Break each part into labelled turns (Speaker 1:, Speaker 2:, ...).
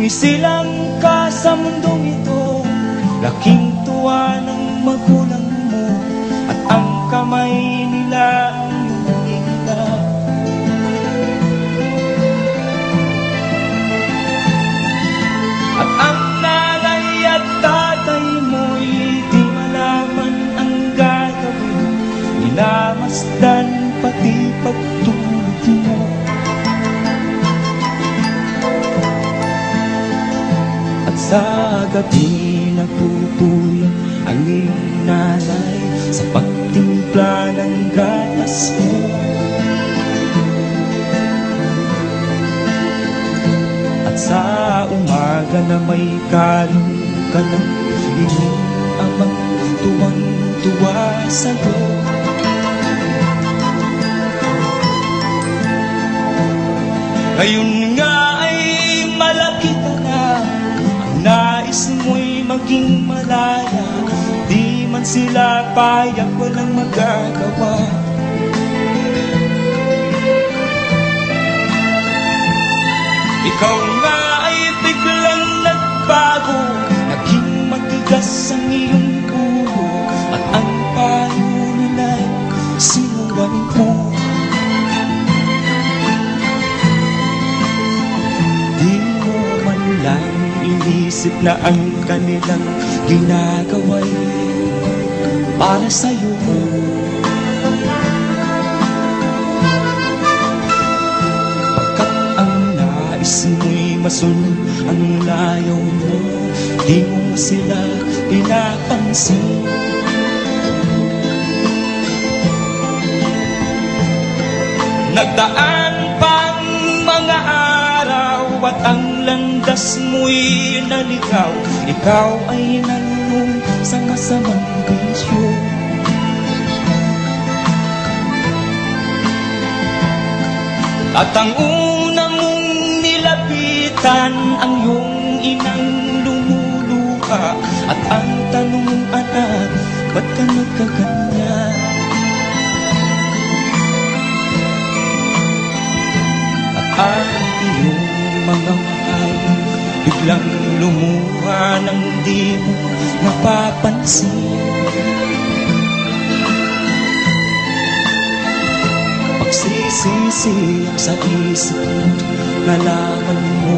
Speaker 1: Sumisilang ka sa mundong ito, laking tuwa ng magulang mo, at ang kamay nila ang iyong ihilap. At ang nanay at tatay mo'y di malaman ang gagawin, minamasdan pati pagtulog mo. At sa gabi nagpupuyat ang iyong nanay sa pagtimpla ng gatas mo. At sa umaga na may kalong ka ng iyong amang tuwang-tuwa sa'yo. Ngayon nga ay malaki ka na, ang nais mo'y maging malaya, di man sila payak, walang magagawa. Ikaw nga ay biglang nagbago, naging matigas ang iyong ulo, at ang payo nila'y sinuwan mo. Di mo man lang inisip na ang kanilang ginagawa'y para sa'yo. Mo'y masunod ang layaw mo, di mo sila pinapansin. Nagdaan pang mga araw at ang landas mo'y naligaw, ikaw ay nalulong sa masamang bisyo. At ang una mong nilapitan ang iyong inang lumuluha, at ang tanong, anak, ba't ka nagkaganyan? At ang iyong mga mahal biglang lumuha nang di mo napapansin. Pagsisisi ang sa isip mo, nalaman mo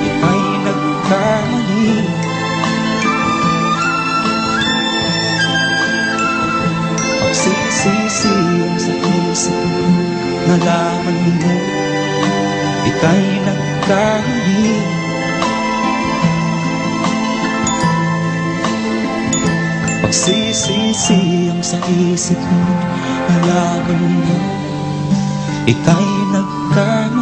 Speaker 1: ika'y nagkamali. Pagsisisi ang sa isip mo, nalaman mo ika'y nagkamali. Pagsisisi ang sa isip mo, nalaman mo ika'y nagkamali.